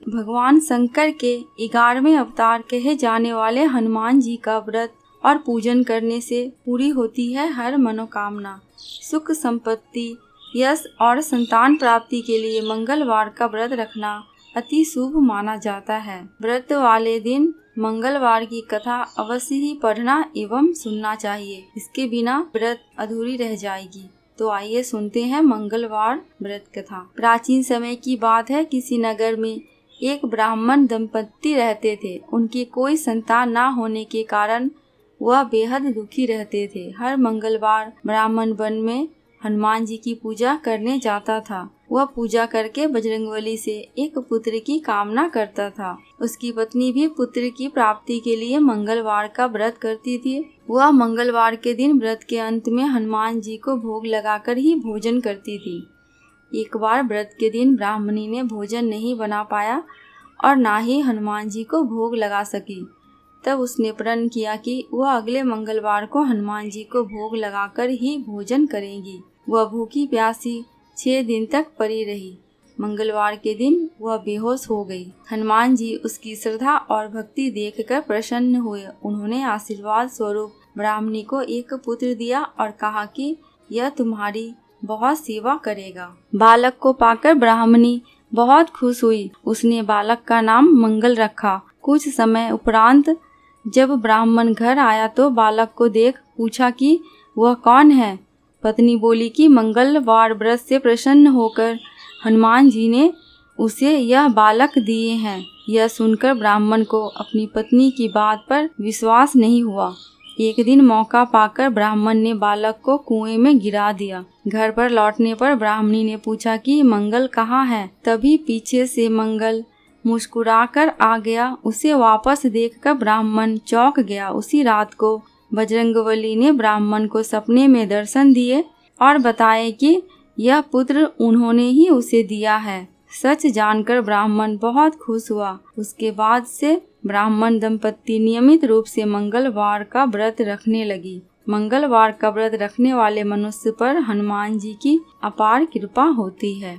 भगवान शंकर के 11वें अवतार कहे जाने वाले हनुमान जी का व्रत और पूजन करने से पूरी होती है हर मनोकामना। सुख संपत्ति, यश और संतान प्राप्ति के लिए मंगलवार का व्रत रखना अति शुभ माना जाता है। व्रत वाले दिन मंगलवार की कथा अवश्य ही पढ़ना एवं सुनना चाहिए, इसके बिना व्रत अधूरी रह जाएगी। तो आइए सुनते हैं मंगलवार व्रत कथा। प्राचीन समय की बात है, किसी नगर में एक ब्राह्मण दंपत्ति रहते थे। उनकी कोई संतान न होने के कारण वह बेहद दुखी रहते थे। हर मंगलवार ब्राह्मण वन में हनुमान जी की पूजा करने जाता था। वह पूजा करके बजरंगबली से एक पुत्र की कामना करता था। उसकी पत्नी भी पुत्र की प्राप्ति के लिए मंगलवार का व्रत करती थी। वह मंगलवार के दिन व्रत के अंत में हनुमान जी को भोग लगाकर ही भोजन करती थी। एक बार व्रत के दिन ब्राह्मणी ने भोजन नहीं बना पाया और ना ही हनुमान जी को भोग लगा सकी। तब उसने प्रण किया कि वह अगले मंगलवार को हनुमान जी को भोग लगाकर ही भोजन करेंगी। वह भूखी प्यासी 6 दिन तक पड़ी रही। मंगलवार के दिन वह बेहोश हो गई। हनुमान जी उसकी श्रद्धा और भक्ति देखकर प्रसन्न हुए। उन्होंने आशीर्वाद स्वरूप ब्राह्मणी को एक पुत्र दिया और कहा कि यह तुम्हारी बहुत सेवा करेगा। बालक को पाकर ब्राह्मणी बहुत खुश हुई। उसने बालक का नाम मंगल रखा। कुछ समय उपरांत जब ब्राह्मण घर आया तो बालक को देख पूछा कि वह कौन है। पत्नी बोली कि मंगलवार व्रत से प्रसन्न होकर हनुमान जी ने उसे यह बालक दिए हैं। यह सुनकर ब्राह्मण को अपनी पत्नी की बात पर विश्वास नहीं हुआ। एक दिन मौका पाकर ब्राह्मण ने बालक को कुएं में गिरा दिया। घर पर लौटने पर ब्राह्मणी ने पूछा कि मंगल कहाँ है। तभी पीछे से मंगल मुस्कुराकर आ गया। उसे वापस देखकर ब्राह्मण चौंक गया। उसी रात को बजरंगबली ने ब्राह्मण को सपने में दर्शन दिए और बताए कि यह पुत्र उन्होंने ही उसे दिया है। सच जानकर ब्राह्मण बहुत खुश हुआ। उसके बाद से ब्राह्मण दंपत्ति नियमित रूप से मंगलवार का व्रत रखने लगी। मंगलवार का व्रत रखने वाले मनुष्य पर हनुमान जी की अपार कृपा होती है।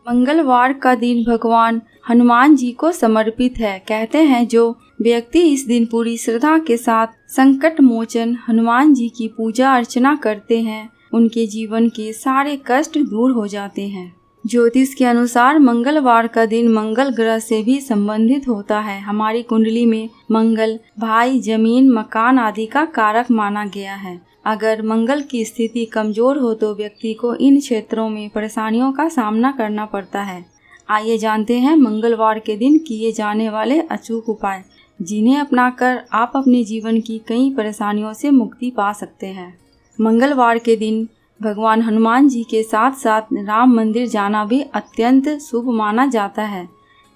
मंगलवार का दिन भगवान हनुमान जी को समर्पित है। कहते हैं जो व्यक्ति इस दिन पूरी श्रद्धा के साथ संकट मोचन हनुमान जी की पूजा अर्चना करते हैं, उनके जीवन के सारे कष्ट दूर हो जाते हैं। ज्योतिष के अनुसार मंगलवार का दिन मंगल ग्रह से भी संबंधित होता है। हमारी कुंडली में मंगल भाई, जमीन, मकान आदि का कारक माना गया है। अगर मंगल की स्थिति कमजोर हो तो व्यक्ति को इन क्षेत्रों में परेशानियों का सामना करना पड़ता है। आइए जानते हैं मंगलवार के दिन किए जाने वाले अचूक उपाय, जिन्हें अपनाकर आप अपने जीवन की कई परेशानियों से मुक्ति पा सकते हैं। मंगलवार के दिन भगवान हनुमान जी के साथ साथ राम मंदिर जाना भी अत्यंत शुभ माना जाता है।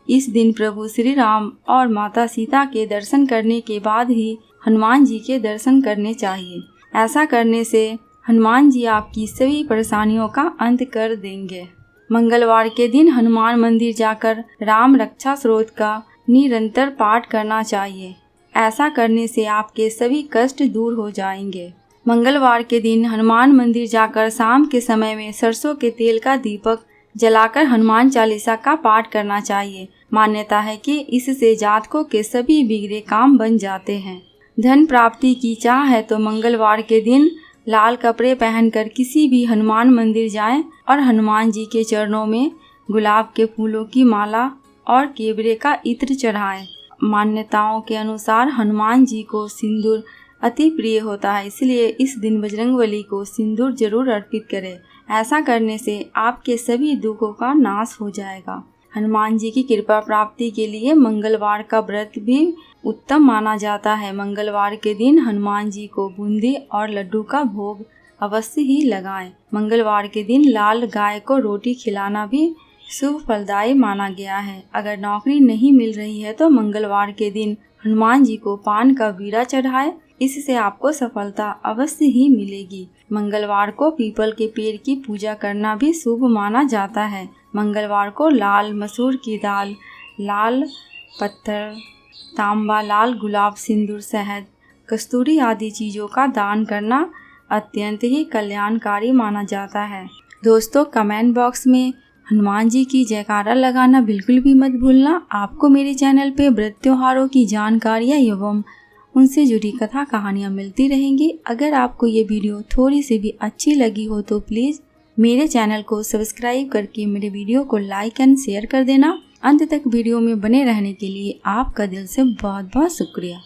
इस दिन प्रभु श्री राम और माता सीता के दर्शन करने के बाद ही हनुमान जी के दर्शन करने चाहिए। ऐसा करने से हनुमान जी आपकी सभी परेशानियों का अंत कर देंगे। मंगलवार के दिन हनुमान मंदिर जाकर राम रक्षा स्तोत्र का निरंतर पाठ करना चाहिए। ऐसा करने से आपके सभी कष्ट दूर हो जाएंगे। मंगलवार के दिन हनुमान मंदिर जाकर शाम के समय में सरसों के तेल का दीपक जलाकर हनुमान चालीसा का पाठ करना चाहिए। मान्यता है कि इससे जातकों के सभी बिगड़े काम बन जाते हैं। धन प्राप्ति की चाह है तो मंगलवार के दिन लाल कपड़े पहनकर किसी भी हनुमान मंदिर जाएं और हनुमान जी के चरणों में गुलाब के फूलों की माला और केवड़े का इत्र चढ़ाएं। मान्यताओं के अनुसार हनुमान जी को सिंदूर अति प्रिय होता है, इसलिए इस दिन बजरंगबली को सिंदूर जरूर अर्पित करें। ऐसा करने से आपके सभी दुखों का नाश हो जाएगा। हनुमान जी की कृपा प्राप्ति के लिए मंगलवार का व्रत भी उत्तम माना जाता है। मंगलवार के दिन हनुमान जी को बूंदी और लड्डू का भोग अवश्य ही लगाएं। मंगलवार के दिन लाल गाय को रोटी खिलाना भी शुभ फलदायी माना गया है। अगर नौकरी नहीं मिल रही है तो मंगलवार के दिन हनुमान जी को पान का बीड़ा चढ़ाए, इससे आपको सफलता अवश्य ही मिलेगी। मंगलवार को पीपल के पेड़ की पूजा करना भी शुभ माना जाता है। मंगलवार को लाल मसूर की दाल, लाल पत्थर, तांबा, लाल गुलाब, सिंदूर, शहद, कस्तूरी आदि चीज़ों का दान करना अत्यंत ही कल्याणकारी माना जाता है। दोस्तों, कमेंट बॉक्स में हनुमान जी की जयकारा लगाना बिल्कुल भी मत भूलना। आपको मेरे चैनल पे व्रत त्योहारों की जानकारियाँ एवं उनसे जुड़ी कथा कहानियाँ मिलती रहेंगी। अगर आपको ये वीडियो थोड़ी सी भी अच्छी लगी हो तो प्लीज़ मेरे चैनल को सब्सक्राइब करके मेरे वीडियो को लाइक एंड शेयर कर देना। अंत तक वीडियो में बने रहने के लिए आपका दिल से बहुत बहुत शुक्रिया।